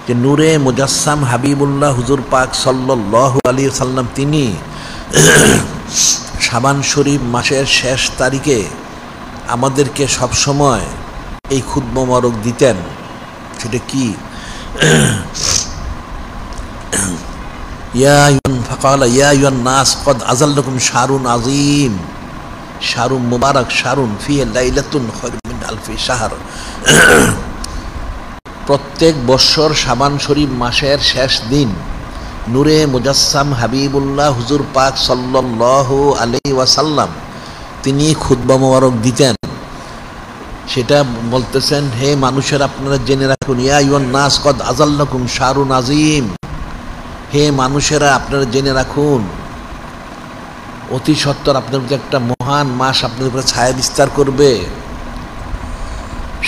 যে নূরে মুজাসসাম হাবিবুল্লাহ হুজুর পাক সাল্লাল্লাহু আলাইহি ওয়াসাল্লাম তিনি শাবান শরীফ মাসের শেষ তারিখে আমাদেরকে সবসময় এই খুতবা মোবারক দিতেন। সেটা কি? ফাকালা ইয়া আইয়ুহান নাস কদ আযাল্লাকুম শাহরুন আযীম, শাহরুন মুবারক, শাহরুন ফিহি লাইলাতুন খায়রুম মিন আলফি শাহর। প্রত্যেক বৎসর শাবান শরীফ মাসের শেষ দিন নূরে মুজাসসাম হাবিবুল্লাহ হুজুর পাক সাল্লাল্লাহু আলাইহি ওয়াসাল্লাম তিনি খুতবা মোবারক দিতেন। সেটা বলতেছেন, হে মানুষের আপনারা জেনে রাখুন, ইয়া আইয়ুহান নাস কদ আযাল্লাকুম শাহরুন আযীম, হে মানুষেরা আপনারা জেনে রাখুন অতি সত্বর আপনার প্রতি একটা মহান মাস আপনাদের উপরে ছায়া বিস্তার করবে।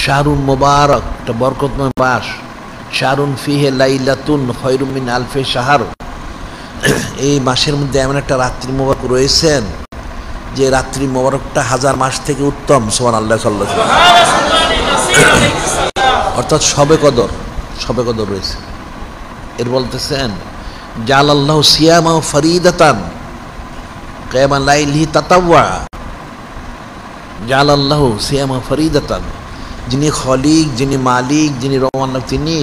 শাহরুন মুবারক, একটা বরকতময় মাস। শাহরুন ফিহি লাইলাতুন খায়রুম মিন আলফি শাহর, এই মাসের মধ্যে এমন একটা রাত্রি মোবারক রয়েছেন যে রাত্রি মোবারকটা হাজার মাস থেকে উত্তম। সুবহানাল্লাহ সাল্লাল্লাহু আলাইহি ওয়াসাল্লাম। অর্থাৎ শবে কদর রয়েছে। এর বলতেছেন জালাল্লাহু সিয়ামা ফরিদাতান কিয়ামা লাইলিহি তাতাওয়া, জালাল্লাহু সিয়ামা ফরিদাতান, যিনি খলিক, যিনি মালিক, যিনি রহমান, তিনি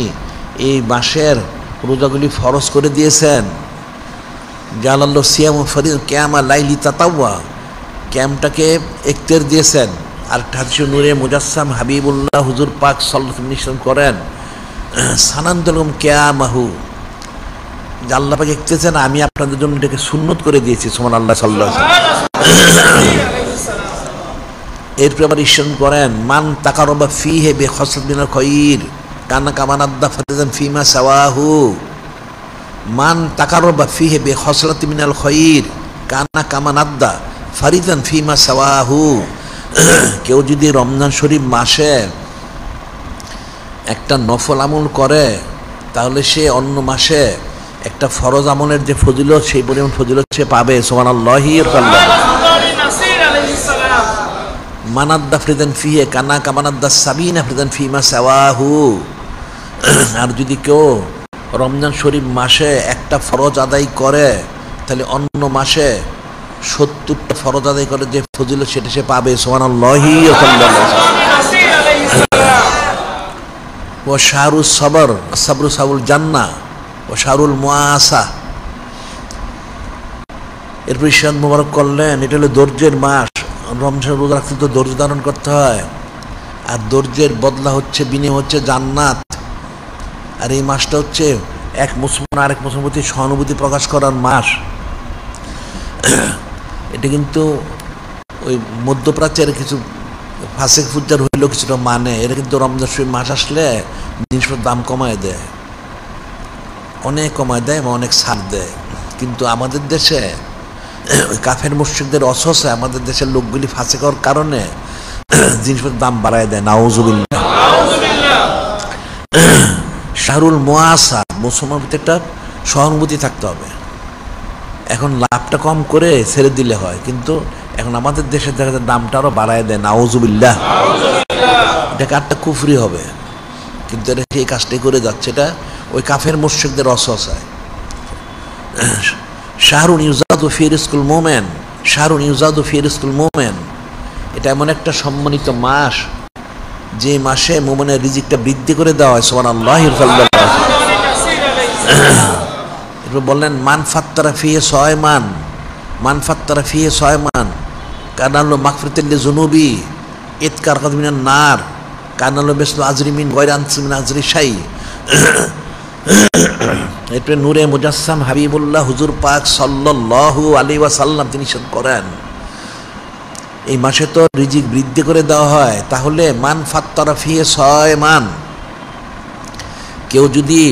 এই মাসের রোজাগুলি ফরজ করে দিয়েছেন। জালাল্লাহু সিয়ামা ফরিদ কিয়ামা লাইলি তাতাওয়া, ক্যামটাকে এখতিয়ার দিয়েছেন। আর হাদিস নূরে মুজাসসাম হাবিবুল্লাহ হুজুর পাক সাল্লাল্লাহু আলাইহি ওয়াসাল্লাম করেন সানান্দুলকুম কিয়ামাহু, যে আল্লাহ পাক এখতিয়ার, আমি আপনাদের জন্য এটাকে সুন্নত করে দিয়েছি। সুবহানাল্লাহ সাল্লাল্লাহু আলাইহি ওয়াসাল্লাম। এরপর আবার ইরশাদ করেন মান তাকাররাবা ফীহি বিখাসলাতিন মিনাল খায়র কানা কামান আদ্দা ফারিদান ফীমা সাওয়াহু, মান তাকাররাবা ফীহি বিখাসলাতিন মিনাল খায়র কানা কামান আদ্দা ফারিদান ফীমা সাওয়াহু। কেউ যদি রমজান শরীফ মাসে একটা নফল আমল করে তাহলে সে অন্য মাসে একটা ফরজ আমলের যে ফজিলত সেই পরিমাণ ফজিলত সে পাবে। সুবহানাল্লাহি মানাদ্দা ফরিদান ফিহি কানা কামানাদ্দা সাবিনা ফরিদান ফীমা সাওয়াহু। আর যদি কেউ রমজান শরীফ মাসে একটা ফরজ আদায় করে তাহলে অন্য মাসে 70টা ফরজ আদায় করে যে ফজিলত সেটা সে পাবে। সুবহানাল্লাহি ওয়া শাহরুস সবর সাবরু সাবুল জান্নাহ ওয়া শাহরুল মুআসা। এরপর ইরশাদ মুবারক করলেন এটা হলো ধৈর্যের মাস। রমজান রোজা রাখতে তো ধৈর্য ধারণ করতে হয়, আর ধৈর্যের বদলা হচ্ছে বিনিময় হচ্ছে জান্নাত। আর এই মাসটা হচ্ছে এক মুসলমান আরেক মুসলমানের প্রতি সহানুভূতি প্রকাশ করার মাস। এটা কিন্তু ওই মধ্যপ্রাচ্যের কিছু ফাসেক ফুজ্জার হইলেও কিছুটা মানে, এরা কিন্তু রমজান শরীফ মাস আসলে জিনিসপত্রের দাম কমায় দেয়, অনেক কমায় দেয় এবং অনেক ছাড় দেয়। কিন্তু আমাদের দেশে ওই কাফের মুশরিকদের অসহসে আমাদের দেশের লোকগুলি ফাঁসে করার কারণে জিনিসপত্রের দাম বাড়ায় দেয়। নাউজুবিল্লাহ। শাহরুল মুআসা, মুসলমানের প্রতি একটা সহানুভূতি থাকতে হবে। এখন লাভটা কম করে ছেড়ে দিলে হয়, কিন্তু এখন আমাদের দেশের দেখা যায় দামটা আরো বাড়ায় দেয়। নাউজুবিল্লাহ। এটা কারটা কুফরি হবে, কিন্তু এটা সেই কাজটাই করে যাচ্ছে। এটা ওই কাফের মুশরিকদের অসহসায়। শাহরুন ইউজাদু ফি রিজকুল মুমিন, শাহরুন ইউজাদু ফি রিজকুল মুমিন, এটা এমন একটা সম্মানিত মাস যে মাসে মুমিনের রিজিকটা বৃদ্ধি করে দেওয়া হয়। সুবহানাল্লাহ। এরপর বললেন মান ফাত্তারা ফিহি সায়মান, মান ফাত্তারা ফিহি সায়মান কানালু মাগফিরাতাল লিযুনুবি ইতকার মিনান নার কানালু বিসলু আজরি মিন গায়রি আনসি মিন আজরি শাই। এরপরে নূরে মুজাসসাম হাবিবুল্লাহ হুজুর পাক সাল্লাল্লাহু আলাইহি ওয়াসাল্লাম তিনি ইরশাদ করেন এই মাসে তো রিজিক বৃদ্ধি করে দেওয়া হয়, তাহলে মান ফাত্তারা ফিহি সায়মান, কেউ যদি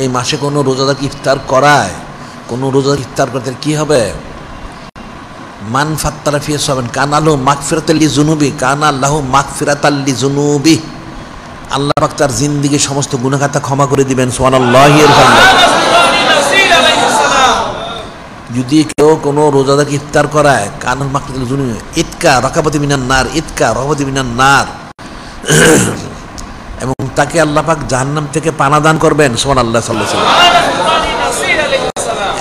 এই মাসে কোনো রোজাদারকে ইফতার করায়, কোনো রোজাদার ইফতার করতে কি হবে? মান ফাত্তারা ফিহি সায়মান কানা লাহু মাগফিরাতাল লিযুনুবি, কানা লাহু মাগফিরাতাল লিযুনুবি, আল্লাহ পাক তার জিন্দেগীর সমস্ত গুনাহ খাতা ক্ষমা করে দিবেন। সুবহানাল্লাহি। যদি কেউ কোনো রোজাদারকে ইফতার করায় কানা মাগফিরাতাল লিযুনুবি ইতকা রাকাবাতি মিনান নার, ইতকা রাকাবাতি মিনান নার, এবং তাকে আল্লাহ পাক জাহান্নাম থেকে পানা দান করবেন সুবহানাল্লাহ সাল্লাল্লাহু আলাইহি ওয়াসাল্লাম।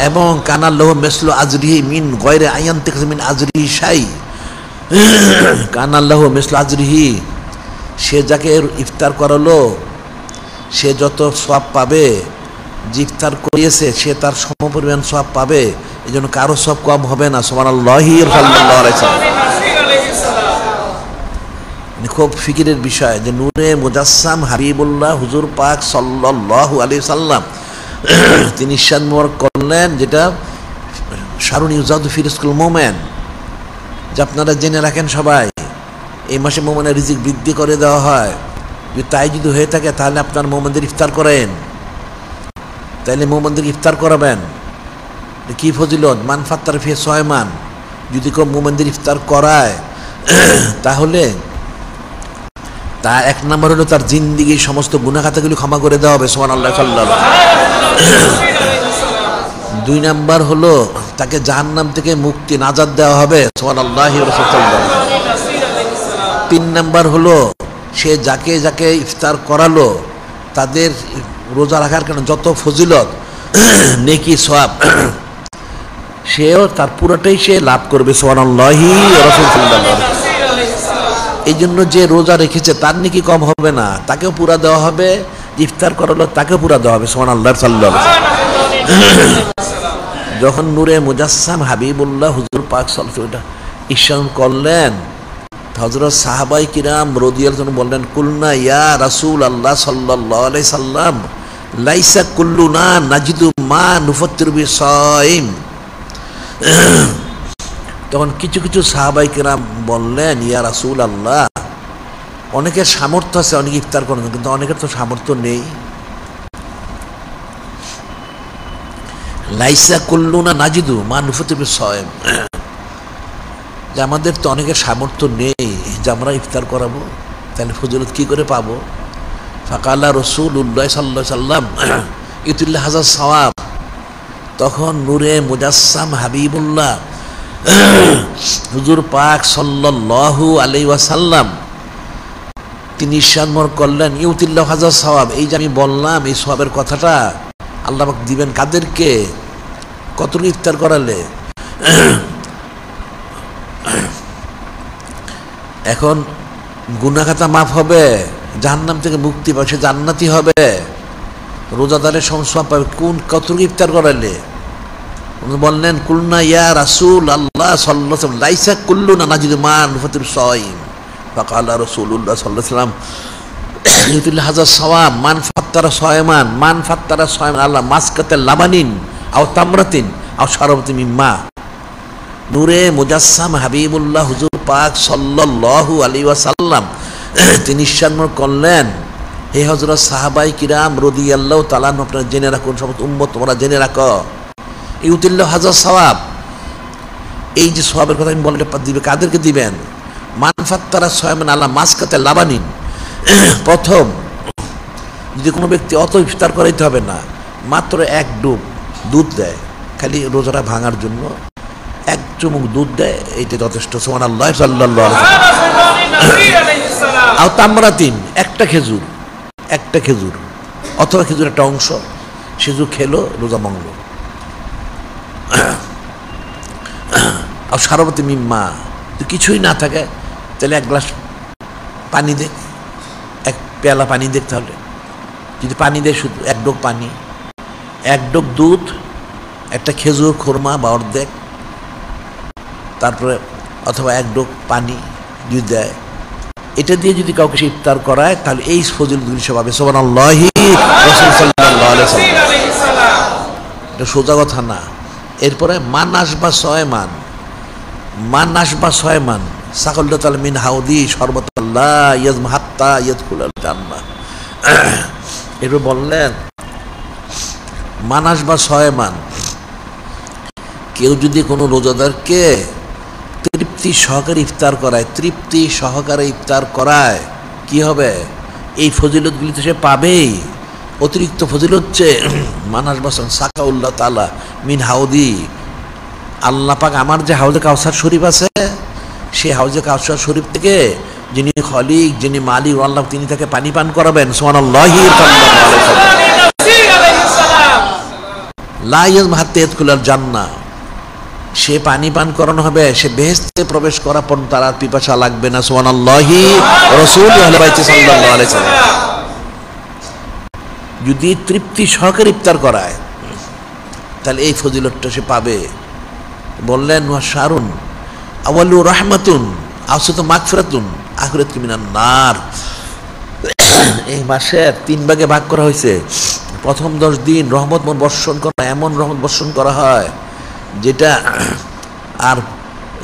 এবং কানা লাহু মিসলু আজরিহি মিন গায়রি আয়ান্তিক মিন আজরিহি শাই, কানা লাহু মিসলু আজরিহি, সে যাকে ইফতার করালো সে যত সওয়াব পাবে, যে ইফতার করিয়েছে সে তার সমপরিমাণ সওয়াব পাবে, এই জন্য কারো সওয়াব কম হবে না সুবহানাল্লাহি সাল্লাল্লাহু আলাইহি ওয়াসাল্লাম। খুব ফিকিরের বিষয় যে নূরে মুজাসসাম হাবিবুল্লাহ হুজুর পাক সাল্লাল্লাহু আলাইহি সাল্লাম তিনি ইরশাদ মোবারক করলেন, যেটা শারুন ইউজাদু ফি রিজকিল মুমিন, যে আপনারা জেনে রাখেন সবাই এই মাসে মুমিনের রিজিক বৃদ্ধি করে দেওয়া হয়। যদি তাই যদি হয়ে থাকে তাহলে আপনার মুমিনদের ইফতার করেন, তাইলে মুমিনদের ইফতার করাবেন। কি ফজিলত, মান ফাত্তার ফি সায়মান, যদি কেউ মুমিনদের ইফতার করায় তাহলে তা এক নম্বর হলো তার জিন্দিগির সমস্ত গুনাহ খাতাগুলি ক্ষমা করে দেওয়া হবে সুবহানাল্লাহ সাল্লাল্লাহু আলাইহি ওয়াসাল্লাম। 2 নাম্বার হলো তাকে জাহান্নাম থেকে মুক্তি নাজাত দেওয়া হবে সুবহানাল্লাহি ওয়া সাল্লাম। 3 নাম্বার হলো সে যাকে যাকে ইফতার করালো তাদের রোজা রাখার কারণে যত ফজিলত নেকি সওয়াব সেও তার পুরোটাই সে লাভ করবে সুবহানাল্লাহি ওয়া রাসূলুল্লাহ। এই জন্য যে রোজা রেখেছে তার নেকি কম হবে না, তাকেও পুরা দেওয়া হবে, ইফতার করালো তাকেও পুরা দেওয়া হবে সুবহানাল্লাহ সাল্লাল্লাহু আলাইহি ওয়াসাল্লাম। যখন নূরে মুজাসসাম হাবিবুল্লাহ হুজুর পাক সাল্লাল্লাহু আলাইহি ওয়াসাল্লাম ইরশাদ করলেন, হযরত সাহাবায়ে কিরাম রাদিয়াল্লাহু আনহুম বললেন, কুলনা ইয়া রাসূলুল্লাহ সাল্লাল্লাহু আলাইহি সাল্লাম লাইসা কুল্লুনা নাজিদু মা নুফাত্তিরু বিসাইম। তখন কিছু কিছু সাহাবায়ে কিরাম বললেন, ইয়া রাসূলুল্লাহ, অনেকের সামর্থ্য আছে অনেকে ইফতার করেন, কিন্তু অনেকের তো সামর্থ্য নেই। লাইসা কুল্লুনা নাজিদু মা নুফাত্তিরু বিসাইম, যে আমাদের তো অনেকের সামর্থ্য নেই যে আমরা ইফতার করাবো, তাহলে ফজিলত কি করে পাবো? ফাকালা রাসূলুল্লাহ সাল্লাল্লাহু আলাইহি সাল্লাম ইউতিল্লাহ হাযার সাওয়াব। তখন নূরে মুজাসসাম হাবিবুল্লাহ হুজুর পাক সাল্লাল্লাহু আলাইহি ওয়াসাল্লাম তিনি ইরশাদ মোবারক করলেন, ইউতিল্লাহ হাযার সাওয়াব, এই যে আমি বললাম এই সওয়াবের কথাটা আল্লাহ পাক দিবেন কাদেরকে, কতটুকু ইফতার করালে। এখন গুনাহ খাতা মাফ হবে, জাহান্নাম থেকে মুক্তি পাবে, সে জান্নাতি হবে, রোজাদারের সওয়াব পাবে। কোন কতটুকু ইফতার করালে? বললেন, কুলনা ইয়া রাসূলুল্লাহ সাল্লাল্লাহু আলাইহি ওয়াসাল্লাম লাইসা কুল্লুনা নাজিদু মা নুফাত্তিরু সাইম। ফাকালা রাসূলুল্লাহ সাল্লাল্লাহু আলাইহি ওয়াসাল্লাম ইউতিল হাযার সাওয়াব মান ফাত্তারা সায়মান, মান ফাত্তারা সায়মান আল্লাহ মাসকাতে লাবানিন আও তামরাতিন আও শারবাতিন মিম্মা। নূরে মুজাসসাম হাবিবুল্লাহ হুজুর পাক সাল্লাল্লাহু আলাইহি ওয়াসাল্লাম তিনি ইরশাদ করলেন, হে হযরত সাহাবায়ে কিরাম রাদিয়াল্লাহু তাআলা আনহুম, আপনারা জেনে রাখুন, সমস্ত উম্মত তোমরা জেনে রাখো, ইউতিল্লাহ হাযার সাওয়াব, এই যে সওয়াবের কথা আমি বললে দিবে কাদেরকে দিবেন? মান ফাত্তারা সায়মান আলা মাসকাতে লাবানিন। প্রথম, যদি কোনো ব্যক্তি অত ইফতার করাইতে হবে না, মাত্র 1 ডুব দুধ দেয়, খালি রোজাটা ভাঙার জন্য 1 চুমুক দুধ দেয়, এইটা যথেষ্ট সুবহানাল্লাহ সাল্লাল্লাহু আলাইহি ওয়াসাল্লাম। আও তামরাতিন, একটা খেজুর অথবা খেজুর একটা অংশ, খেজুর খেলো, রোজা ভাঙলো। আর শারবাতি মিম্মা, তো কিছুই না থাকে তাহলে 1 গ্লাস পানি দে, 1 পেয়ালা পানি দে। তাহলে যদি পানি দেয় শুধু 1 ডোক পানি, 1 ডোক দুধ, একটা খেজুর খুরমা বা অর্ধেক, তারপরে অথবা 1 ডোক পানি যদি দেয়, এটা দিয়ে যদি কাউকে সে ইফতার করায় তাহলে এই ফজিলতগুলি সব পাবে সুবহানাল্লাহি রাসূল সাল্লাল্লাহু আলাইহি ওয়াসাল্লাম। এটা সোজা কথা না। এরপরে মান আসবা সয়মান সাকাল্লাতাল মিন হাউদি শরবতাল্লাহ ইয়াজমা হাত্তা ইয়াদখুলাল জান্নাহ। এরপর বললেন মান আসবা সয়মান, কেউ যদি কোনো রোজাদারকে তৃপ্তি সহকারে ইফতার করায়, কি হবে? এই ফজিলতগুলি তো সে পাবেই। অতিরিক্ত ফজিলত হচ্ছে মানাস বাসন সাকাউল্লাহ তাআলা মিন হাউদি, আল্লাহ পাক আমার যে হাউজে কাউসার শরীফ আছে, সেই হাউজে কাউসার শরীফ থেকে যিনি খলিক, যিনি মালিক আল্লাহ, তিনি তাকে পানি পান করাবেন। সুবহানাল্লাহি লা ইয়াজমা হাত্তা ইয়াদখুলাল জান্নাহ, সে পানি পান করানো হবে, সে বেহেশতে প্রবেশ করার পর তার আর পিপাসা লাগবে না। সুবহানাল্লাহি রাসূল আহলে বাইত সাল্লাল্লাহু আলাইহি ওয়াসাল্লাম যদি তৃপ্তি সহকারে ইফতার করায় তাহলে এই ফজিলতটা সে পাবে। বললেন ওয়া শারুন আওয়ালু রাহমাতুন আওসাতু মাগফিরাতুন আখিরাতু মিনান নার। এই মাসের 3 ভাগে ভাগ করা হয়েছে। প্রথম 10 দিন রহমত বর্ষণ করা, এমন রহমত বর্ষণ করা হয় যেটা আর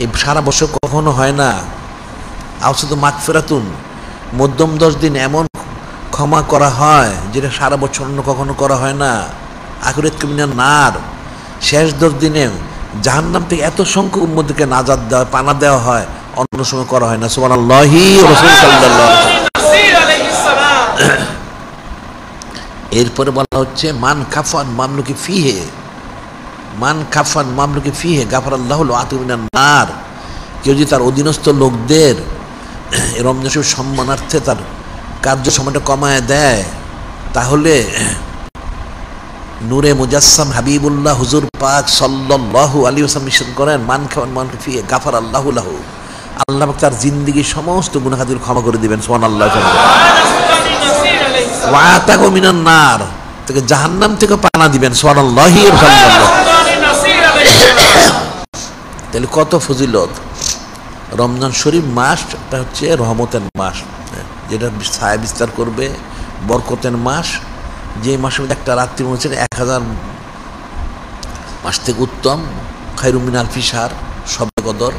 এই সারা বছর কখনো হয় না। আওসাতু মাগফিরাতুন, মধ্যম 10 দিন এমন ক্ষমা করা হয় যেটা সারা বছর অন্য কখনো করা হয় না। আখিরাতু মিনান নার, শেষ 10 দিনে জাহান্নাম থেকে এত সংখ্যক উম্মতকে নাজাত দেওয়া, পানা দেওয়া হয়, অন্য সময় করা হয় না। সুবহানাল্লাহি রাসূল সাল্লাল্লাহু আলাইহি ওয়াসাল্লাম। এরপরে বলা হচ্ছে মান কাফান মামলুকি ফিহে, মান কাফান মামলুকি ফিহে গাফারাল্লাহু লাহু মিনান নার। কেউ যদি তার অধীনস্থ লোকদের রমজান শরীফ সম্মানার্থে তার কার্য সময়টা কমায় দেয়, তাহলে নূরে মুজাসসাম হাবিবুল্লাহ হুজুর পাক সাল্লাল্লাহু আলাইহি ওয়াসাল্লাম ইরশাদ করেন মান কাফান মামলুকি ফিহে গাফারাল্লাহু লাহু, আল্লাহ তার জিন্দেগীর সমস্ত গুনাহ খাতির ক্ষমা করে দিবেন। সুবহানাল্লাহ। ওয়া আতাকু মিনান নার, তাকে জাহান্নাম থেকে পানা দিবেন। সুবহানাল্লাহি ওয়া সাল্লাল্লাহু। তাহলে কত ফজিলত। রমজান শরীফ মাসটা হচ্ছে রহমতের মাস, যেটা ছায়া বিস্তার করবে, বরকতের মাস। যে মাসের মধ্যে একটা রাত্রি হচ্ছে 1000 মাস থেকে উত্তম, খায়রুম মিন আলফি শাহর, শবে কদর।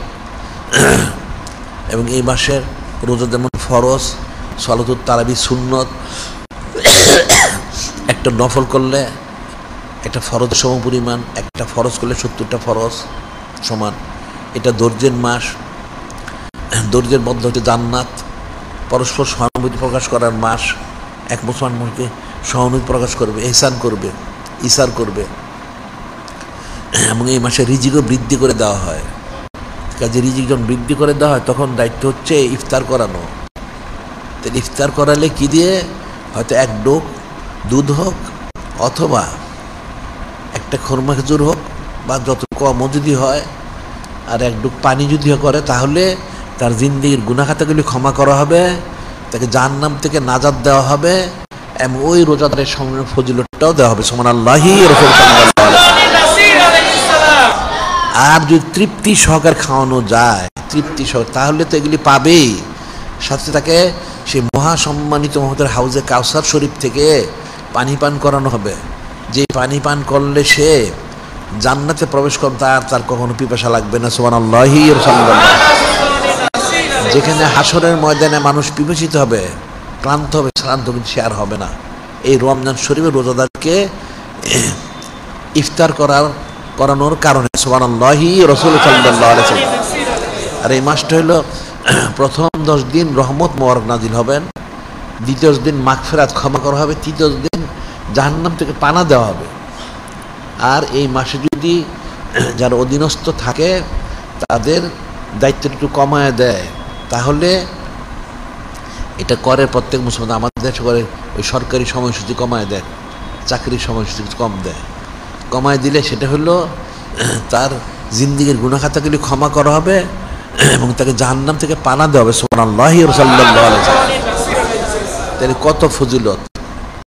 এবং এই মাসের রোজা যেমন ফরজ, সালাতুত তারাবি সুন্নত, একটা নফল করলে একটা ফরজ সমপরিমাণ, একটা ফরজ করলে 70টা ফরজ সমান। এটা ধৈর্যের মাস, ধৈর্যের মধ্যে হচ্ছে জান্নাত, পরস্পর সহানুভূতি প্রকাশ করার মাস। এক মুসলমানকে সহানুভূতি প্রকাশ করবে, ইহসান করবে, ইসার করবে। এবং এই মাসে রিজিকও বৃদ্ধি করে দেওয়া হয়। কাজে রিজিক যখন বৃদ্ধি করে দেওয়া হয় তখন দায়িত্ব হচ্ছে ইফতার করানো। তাহলে ইফতার করালে কি দিয়ে? হয়তো এক ডোক দুধ হোক, অথবা একটা খরমা খেজুর হোক, বা যত কম যদি হয়, আর এক ডোক পানি যদি করে, তাহলে তার জিন্দেগির গুনাহ খাতাগুলি ক্ষমা করা হবে, তাকে জাহান্নাম থেকে নাজাত দেওয়া হবে, এবং ওই রোজাদারের সঙ্গে ফজিলতটাও দেওয়া হবে। সুবহানাল্লাহি রাসূল সাল্লাল্লাহু আলাইহি ওয়াসাল্লাম। আর যদি তৃপ্তি সহকার খাওয়ানো যায়, তৃপ্তি সহ, তাহলে তো এগুলি পাবেই। সাথে তাকে সেই মহাসম্মানিত মহতের হাউজে কাউসার শরীফ থেকে পানি পান করানো হবে, যে পানি পান করলে সে জান্নাতে প্রবেশ করবে, তার কখনো পিপাসা লাগবে না। সুবহানাল্লাহি ওয়া সাল্লাল্লাহু। যেখানে হাসরের ময়দানে মানুষ পিপাসিত হবে, ক্লান্ত হবে, শ্রান্ত, কিন্তু সে আর হবে না। এই রমজান শরীফের রোজাদারকে ইফতার করানোর কারণে। সুবহানাল্লাহি রাসূল সাল্লাল্লাহু আলাইহি ওয়াসাল্লাম। আর এই মাসটা হলো প্রথম 10 দিন রহমত মোবারক নাজিল হবেন, দ্বিতীয় দিন মাগফিরাত ক্ষমা করা হবে, তৃতীয় দিন জাহান্নাম থেকে পানা দেওয়া হবে। আর এই মাসে যদি যারা অধীনস্থ থাকে তাদের দায়িত্ব একটু কমায় দেয়, তাহলে এটা করে প্রত্যেক মুসলমান। আমাদের দেশে করে ওই সরকারি সময়সূচি কমায় দেয়, চাকরির সময়সূচি কম দেয়। কমায় দিলে সেটা হলো তার জিন্দেগীর গুনাহ খাতাগুলি ক্ষমা করা হবে এবং তাকে জাহান্নাম থেকে পানা দেওয়া হবে। সুবহানাল্লাহি ওয়া সাল্লাল্লাহু আলাইহি ওয়া সাল্লাম। তাহলে কত ফজিলত।